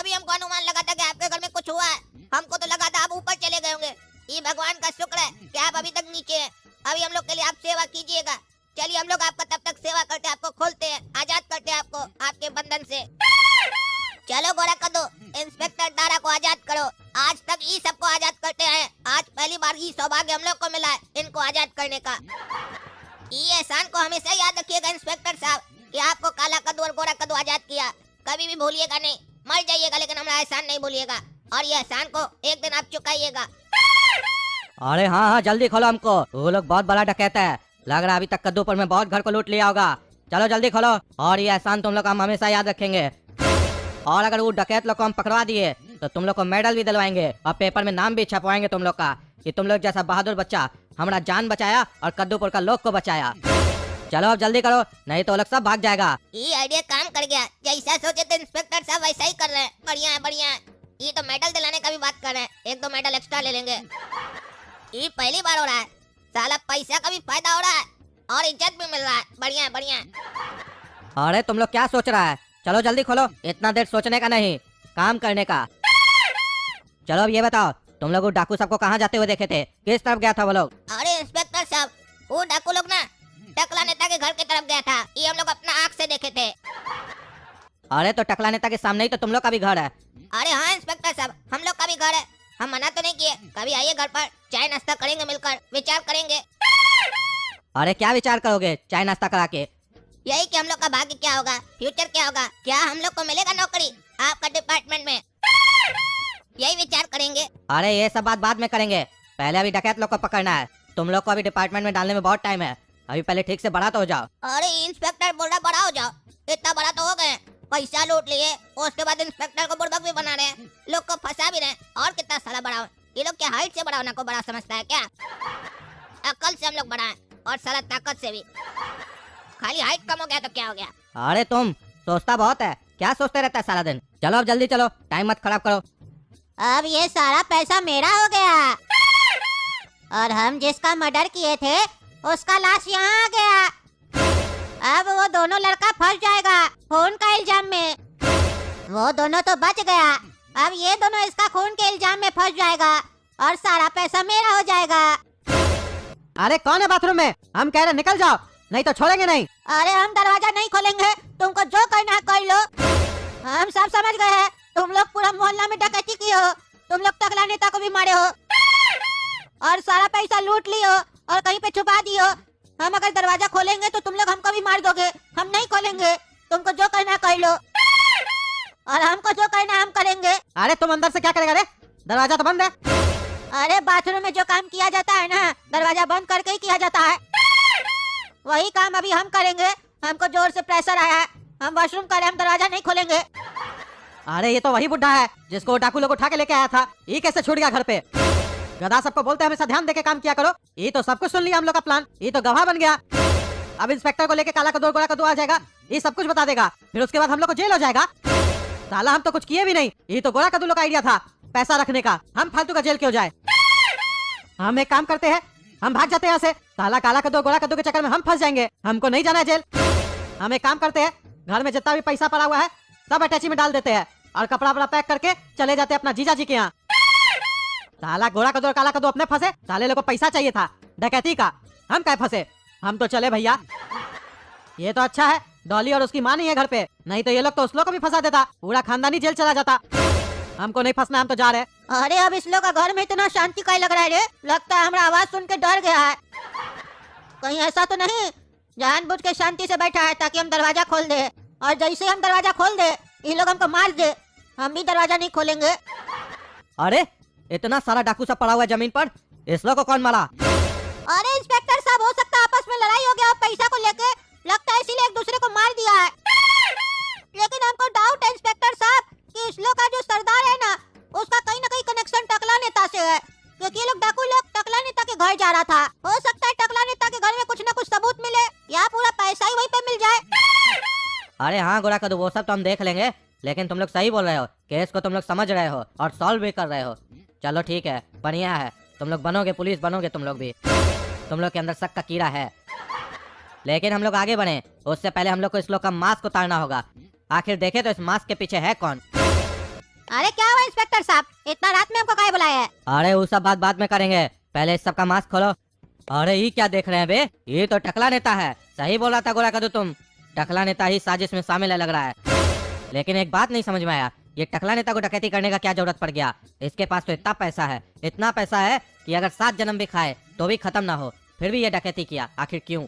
तभी हमको अनुमान लगा था कि आपके घर में कुछ हुआ है। हमको तो लगा था आप ऊपर चले गए होंगे। ये भगवान का शुक्र है कि आप अभी तक नीचे हैं। अभी हम लोग के लिए आप सेवा कीजिएगा। चलिए हम लोग आपका तब तक सेवा करते हैं, आपको खोलते हैं, आजाद करते हैं आपको आपके बंधन से। चलो गोरा कद्दू, इंस्पेक्टर दारा को आजाद करो। आज तक ये सबको आजाद करते हैं, आज पहली बार ये सौभाग्य हम लोग को मिला है इनको आजाद करने का। ये एहसान को हमेशा याद रखिएगा इंस्पेक्टर साहब कि आपको काला कद्दू और गोरा कद्दू आजाद किया। कभी भी भूलिएगा नहीं, मर जाइएगा लेकिन हमारा एहसान नहीं भूलिएगा, और ये एहसान को एक दिन आप चुकाइएगा। अरे हाँ हाँ जल्दी खोलो हमको, वो लोग बहुत बड़ा डकैत है। लग रहा है अभी तक कद्दूपुर में बहुत घर को लूट लिया होगा। चलो जल्दी खोलो, और ये एहसान तुम लोग हम हमेशा याद रखेंगे। और अगर वो डकैत लोग को हम पकड़वा दिए तो तुम लोग को मेडल भी दिलवाएंगे और पेपर में नाम भी छपवाएंगे तुम लोग का कि तुम लोग जैसा बहादुर बच्चा हमारा जान बचाया और कद्दूपुर का लोग को बचाया। चलो अब जल्दी करो, नहीं तो वो लोग सब भाग जाएगा। ये आइडिया काम कर गया, जैसा सोचे थे इंस्पेक्टर साहब वैसा ही कर रहे हैं। बढ़िया है बढ़िया है। ये तो मेडल दिलाने का भी बात कर रहे हैं, एक दो मेडल एक्स्ट्रा ले लेंगे। ये पहली बार हो रहा है, साला पैसा का भी फायदा हो रहा है और इज्जत भी मिल रहा है। बढ़िया है बढ़िया है। अरे तुम लोग क्या सोच रहा है, चलो जल्दी खोलो, इतना देर सोचने का नहीं काम करने का। चलो अब ये बताओ, तुम लोग डाकू सबको कहाँ जाते हुए देखे थे, किस तरफ गया था वो लोग? अरे इंस्पेक्टर साहब, वो डाकू लोग ना टकला नेता के घर की तरफ गया था, ये हम लोग अपना आँख से देखे थे। अरे तो टकला नेता के सामने ही तो तुम लोग का भी घर है। अरे हाँ इंस्पेक्टर साहब, हम लोग का भी घर है, हम मना तो नहीं किए। कभी आइए घर पर, चाय नाश्ता करेंगे मिलकर, विचार करेंगे। अरे क्या विचार करोगे चाय नाश्ता करा के? यही कि हम लोग का भाग्य क्या होगा, फ्यूचर क्या होगा, क्या हम लोग को मिलेगा नौकरी आपका डिपार्टमेंट में, यही विचार करेंगे। अरे ये सब बात बाद में करेंगे, पहले अभी डकैत लोग को पकड़ना है। तुम लोग को अभी डिपार्टमेंट में डालने में बहुत टाइम है, अभी पहले ठीक से बड़ा तो हो जाओ। अरे इंस्पेक्टर बोल रहा बड़ा हो जाओ, इतना बड़ा तो हो गए, पैसा लूट लिए और उसके बाद इंस्पेक्टर को बुड़बक भी बना रहे हैं, लोग को फंसा भी रहे, और कितना सारा बड़ा हो। ये लोग क्या हाइट से बड़ा होना को बड़ा समझता है क्या? अकल से हम लोग बड़ा है और सारा ताकत से भी। खाली हाइट कम हो गया तो क्या हो गया? अरे तुम सोचता बहुत है, क्या सोचते रहता है सारा दिन? चलो अब जल्दी चलो, टाइम मत खराब करो। अब ये सारा पैसा मेरा हो गया और हम जिसका मर्डर किए थे उसका लाश यहाँ आ गया। अब वो दोनों लड़का फंस जाएगा खून का इल्जाम में। वो दोनों तो बच गया, अब ये दोनों इसका खून के इल्जाम में फंस जाएगा और सारा पैसा मेरा हो जाएगा। अरे कौन है बाथरूम में? हम कह रहे निकल जाओ, नहीं तो छोड़ेंगे नहीं। अरे हम दरवाजा नहीं खोलेंगे, तुमको जो करना है कर लो। हम सब समझ गए हैं, तुम लोग पूरा मोहल्ला में डकैती की हो, तुम लोग टकला नेता को भी मारे हो और सारा पैसा लूट ली हो और कहीं पे छुपा दी हो। हम अगर दरवाजा खोलेंगे तो तुम लोग हमको भी मार दोगे, हम नहीं खोलेंगे। तुमको जो करना कर लो और हमको जो करना हम करेंगे। अरे तुम अंदर से क्या करेगा रे, दरवाजा तो बंद है। अरे बाथरूम में जो काम किया जाता है ना, दरवाजा बंद करके ही किया जाता है, वही काम अभी हम करेंगे। हमको जोर से प्रेशर आया है, हम वॉशरूम कर रहे हैं, हम दरवाजा नहीं खोलेंगे। अरे ये तो वही बुड्ढा है जिसको डाकू लोग उठा के लेके आया था, ये कैसे छूट गया घर पे? गधा सबको बोलते हैं हमेशा ध्यान देके काम किया करो। ये तो सब कुछ सुन लिया हम लोग का प्लान, ये तो गवाह बन गया। अब इंस्पेक्टर को लेके काला कद्दू गोरा कद्दू आ जाएगा, ये सब कुछ बता देगा, फिर उसके बाद हम लोग को जेल हो जाएगा। साला हम तो कुछ किए भी नहीं, ये तो गोरा कद्दू लोग का आइडिया था पैसा रखने का, हम फालतू का जेल क्यों जाए? हम एक काम करते हैं, हम भाग जाते हैं यहाँ से। साला काला कद्दू गोरा कद्दू के चक्कर में हम फंस जाएंगे, हमको नहीं जाना है जेल। हम एक काम करते हैं, घर में जितना भी पैसा पड़ा हुआ है सब अटैची में डाल देते हैं और कपड़ा वपड़ा पैक करके चले जाते हैं अपना जीजा जी के यहाँ। साला गोरा कद्दू और काला कद्दू अपने फंसे, साले लोग को पैसा चाहिए था डकैती का, हम क्या फंसे? हम तो चले भैया। ये तो अच्छा है डॉली और उसकी माँ नहीं है घर पे, नहीं तो ये लोग तो उस लोग को भी फंसा देता, पूरा खानदानी जेल चला जाता। हमको नहीं फंसना, हम तो जा रहे। अरे अब इस लोग का घर में इतना शांति का लग रहा है रे, लगता है हमारा आवाज सुन के डर गया है। कहीं ऐसा तो नहीं जानबूझ के शांति से बैठा है ताकि हम दरवाजा खोल दे, और जैसे हम दरवाजा खोल दे ये लोग हमको मार दे, हम भी दरवाजा नहीं खोलेंगे। अरे इतना सारा डाकू सब पड़ा हुआ है जमीन पर, इस लोग को कौन मारा? अरे इंस्पेक्टर साहब, हो सकता है आपस में लड़ाई हो गया पैसा को लेके, लगता है इसीलिए एक दूसरे को मार दिया है। लेकिन हमको डाउट है इंस्पेक्टर साहब कि इस लोग का जो सरदार है ना, उसका कहीं ना कहीं कनेक्शन टकला नेता से है, क्योंकि ये लोग डाकू लोग टकला नेता के घर जा रहा था। हो सकता है टकला नेता के घर में कुछ न कुछ सबूत मिले या पूरा पैसा ही वहीं पे मिल जाए। अरे हाँ गोरा कद्दू, वो सब तो हम देख लेंगे, लेकिन तुम लोग सही बोल रहे हो, केस को तुम लोग समझ रहे हो और सॉल्व भी कर रहे हो। चलो ठीक है, बढ़िया है, तुम लोग बनोगे पुलिस बनोगे, तुम लोग भी, तुम लोग के अंदर शक का कीड़ा है। लेकिन हम लोग आगे बढ़े उससे पहले हम लोग को इस लोग का मास्क उतारना होगा। आखिर देखे तो इस मास्क के पीछे है कौन? अरे क्या हुआ इंस्पेक्टर साहब, इतना रात में हमको काहे बुलाया है? अरे वो सब बात बाद में करेंगे, पहले इस सब का मास्क खोलो। अरे ये क्या देख रहे हैं बे, ये तो टकला नेता है। सही बोला था गोरा कदू तुम, टकला नेता ही साजिश में शामिल है लग रहा है। लेकिन एक बात नहीं समझ में आया, ये टकला नेता को डकैती करने का क्या जरूरत पड़ गया? इसके पास तो इतना पैसा है, इतना पैसा है कि अगर 7 जन्म भी खाए तो भी खत्म ना हो, फिर भी ये डकैती किया, आखिर क्यों?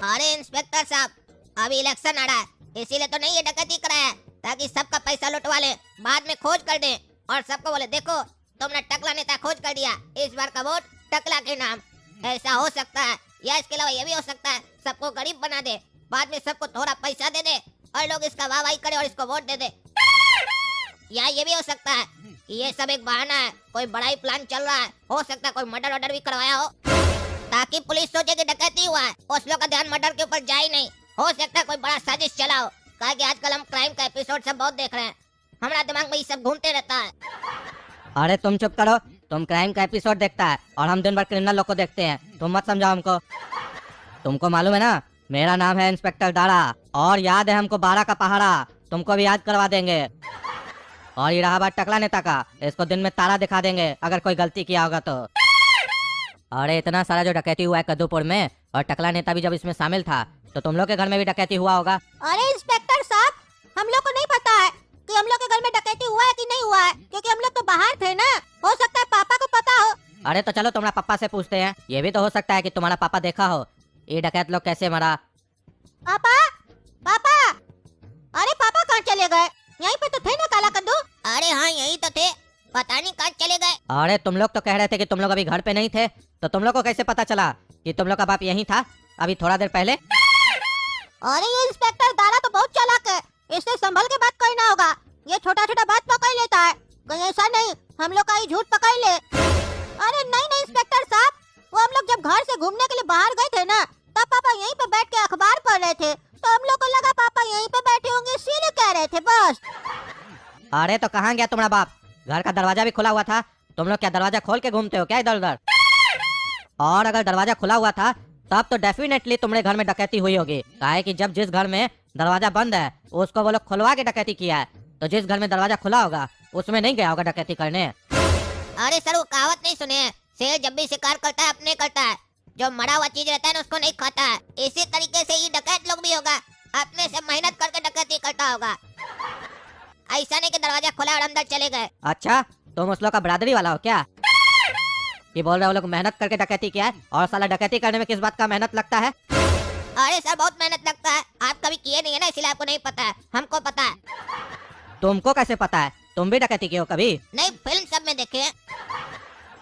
अरे इंस्पेक्टर साहब, अभी इलेक्शन आ रहा है, इसीलिए तो नहीं ये डकैती कराया है, ताकि सबका पैसा लुटवा ले, बाद में खोज कर दे और सबको बोले देखो तुमने टकला नेता खोज कर दिया, इस बार का वोट टकला के नाम। ऐसा हो सकता है, या इसके अलावा ये भी हो सकता है सबको गरीब बना दे, बाद में सबको थोड़ा पैसा दे दे और लोग इसका वाहवाही करे और इसको वोट दे दे। या ये भी हो सकता है कि ये सब एक बहाना है, कोई बड़ा ही प्लान चल रहा है, हो सकता है कोई मर्डर वर्डर भी करवाया हो, ताकि पुलिस सोचे कि डकैती हुआ है, उस लोग का ध्यान मर्डर के ऊपर जाए नहीं। हो सकता है कोई बड़ा साजिश चला हो, कहा कि आजकल हम क्राइम का एपिसोड सब बहुत देख रहे हैं, हमारा दिमाग में ये सब घूमते रहता है। अरे तुम चुप करो, तुम क्राइम का एपिसोड देखता है और हम दिन भर क्रिमिनल लोग को देखते हैं, तुम मत समझाओ हमको। तुमको मालूम है ना, मेरा नाम है इंस्पेक्टर दाड़ा, और याद है हमको 12 का पहाड़ा, तुमको भी याद करवा देंगे। और ये रहा बात टकला नेता का, इसको दिन में तारा दिखा देंगे अगर कोई गलती किया होगा तो। अरे इतना सारा जो डकैती हुआ है कद्दूपुर में, और टकला नेता भी जब इसमें शामिल था, तो तुम लोग के घर में भी डकैती हुआ होगा। अरे इंस्पेक्टर साहब, हम लोग को नहीं पता है कि हम लोग के घर में डकैती हुआ है कि नहीं हुआ है, क्योंकि हम लोग तो बाहर थे ना, हो सकता है पापा को पता हो। अरे तो चलो तुम्हारा पापा से पूछते हैं, ये भी तो हो सकता है कि तुम्हारा पापा देखा हो ये डकैत लोग कैसे मरा। पापा, पापा, अरे पापा कहाँ चले गए? यहीं पे तो थे ना काला कद्दू? अरे हाँ यहीं तो थे, पता नहीं कहाँ चले गए। अरे तुम लोग तो कह रहे थे कि तुम लोग अभी घर पे नहीं थे, तो तुम लोग को कैसे पता चला कि तुम लोग का बाप यहीं था अभी थोड़ा देर पहले? अरे ये इंस्पेक्टर दारा तो बहुत चालाक है, इससे संभल के बात करना होगा, ये छोटा छोटा बात पकड़ लेता है, कहीं ऐसा नहीं हम लोग का ही झूठ पकड़ ले। अरे नहीं नहीं इंस्पेक्टर साहब, वो हम लोग जब घर से घूमने के लिए बाहर गए थे ना, तब पापा यहीं पे बैठ के अखबार पढ़ रहे थे, तो हम लोग को लगा पापा यहीं पे बैठे होंगे, इसीलिए कह रहे थे बस। अरे तो कहाँ गया तुम्हारा बाप? घर का दरवाजा भी खुला हुआ था, तुम लोग क्या दरवाजा खोल के घूमते हो क्या इधर उधर? और अगर दरवाजा खुला हुआ था तब तो डेफिनेटली तुम्हारे घर में डकैती हुई होगी, काहे कि जब जिस घर में दरवाजा बंद है उसको वो लोग खुलवा के डकैती किया है, तो जिस घर में दरवाजा खुला होगा उसमें नहीं गया होगा डकैती करने। अरे सर वो कहावत नहीं सुने हैं, शेर जब भी शिकार करता है अपने करता है, जो मरा हुआ चीज रहता है ना उसको नहीं खाता है, इसी तरीके से ये डकैत लोग भी होगा, अपने से मेहनत करके डकैती करता होगा, ऐसा नहीं कि दरवाजा खोला और अंदर चले गए। अच्छा तुम उस लोग का बरादरी वाला हो क्या कि बोल रहे हो लोग मेहनत करके डकैती किया है? और साला डकैती करने में किस बात का मेहनत लगता है? अरे सर बहुत मेहनत लगता है, आप कभी किए नहीं है ना इसलिए आपको नहीं पता है, हमको पता है। तुमको कैसे पता है? तुम भी डकैती किए हो कभी? नहीं फिल्म सब में देखे हैं।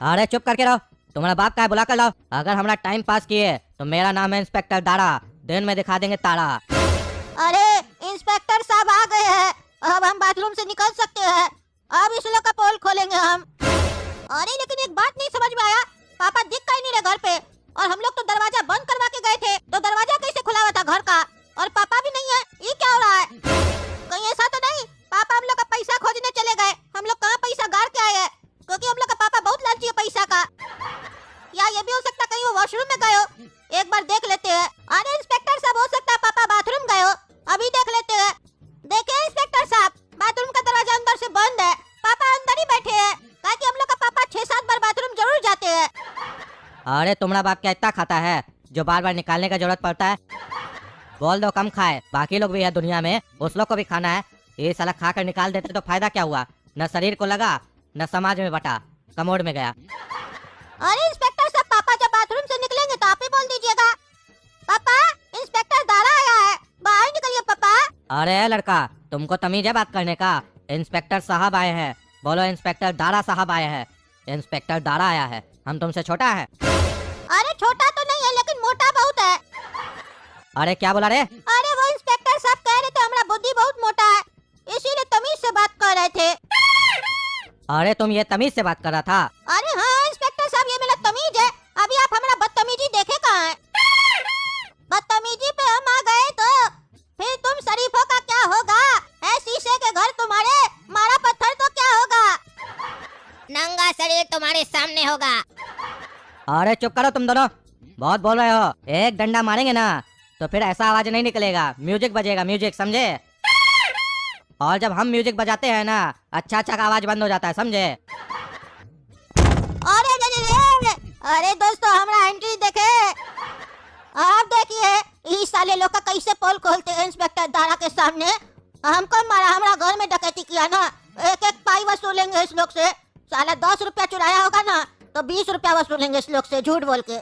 अरे चुप करके रहो, तुम्हारा बाप का है बुला कर लाओ, अगर हमारा टाइम पास किए तो मेरा नाम है इंस्पेक्टर दाड़ा, दिन में दिखा देंगे तारा। अरे इंस्पेक्टर साहब आ गए हैं, अब हम बाथरूम से निकल सकते हैं, अब इस लोग का पोल खोलेंगे हम। अरे लेकिन एक बात नहीं समझ में आया, पापा दिख कहीं नहीं रहे घर पे, और हम लोग तो दरवाजा बंद करवा के गए थे, तो दरवाजा कैसे खुला हुआ था घर का, और पापा भी नहीं है, ये क्या हो रहा है? कहीं ऐसा तो नहीं पापा हम लोग का पैसा खोजने चले गए, हम लोग कहाँ पैसा गाड़ के आए हैं, क्योंकि हम लोग का पापा बहुत लालची है पैसा का। या ये भी हो सकता कहीं वो वॉशरूम में गए हो, एक बार देख लेते हैं। अरे इंस्पेक्टर साहब हो सकता है पापा बाथरूम गए हो, अभी देख लेते हैं। देखिए इंस्पेक्टर साहब, बाथरूम का दरवाजा अंदर से बंद है, पापा अंदर ही बैठे हैं, ताकि हम लोग का पापा 6-7 बार बाथरूम जरूर जाते हैं। अरे तुम्हारा बाप क्या इतना खाता है जो बार बार निकालने का जरूरत पड़ता है? बोल दो कम खाए, बाकी लोग भी है दुनिया में, उस लोग को भी खाना है, ये साला खा कर निकाल देते तो फायदा क्या हुआ? न शरीर को लगा न समाज में बटा, कमोड में गया। अरे इंस्पेक्टर साहब, पापा जब बाथरूम से निकलेंगे तो आप ही बोल दीजिएगा, पापा इंस्पेक्टर दारा आया है, बाहर निकलिए पापा। अरे लड़का, तुमको तमीज है बात करने का? इंस्पेक्टर साहब आए हैं, बोलो इंस्पेक्टर दारा साहब आए हैं, इंस्पेक्टर दारा आया है, हम तुमसे छोटा है? अरे छोटा तो नहीं है लेकिन मोटा बहुत है। अरे क्या बोला रे? अरे वो इंस्पेक्टर साहब कह रहे थे हमारा बुद्धि बहुत मोटा है, इसीलिए तमीज से बात कर रहे थे। अरे तुम ये तमीज से बात कर रहा था? अरे हाँ इंस्पेक्टर साहब, ये मेरा तमीज है, अभी आप हमारा बदतमीजी देखे कहाँ है? बदतमीजी पे हम आ गए तो फिर तुम शरीफों का क्या होगा? है शीशे के घर तुम्हारे, मारा पत्थर तो क्या होगा? नंगा शरीर तुम्हारे सामने होगा। अरे चुप करो तुम दोनों, बहुत बोल रहे हो, एक डंडा मारेंगे ना तो फिर ऐसा आवाज नहीं निकलेगा, म्यूजिक बजेगा, म्यूजिक समझे? और जब हम म्यूजिक बजाते हैं ना, अच्छा अच्छा का आवाज बंद हो जाता है, समझे? अरे दोस्तों, हमारा एंट्री देखे। आप देखिए इस साले लोग का कैसे पोल खोलते हैं इंस्पेक्टर दारा के सामने। हमको मारा, हमारा घर में डकैती किया ना, एक एक पाई वसूलेंगे इस लोग से। साला 10 रुपया चुराया होगा ना तो 20 रुपया वसूलेंगे इस लोग से, झूठ बोल के।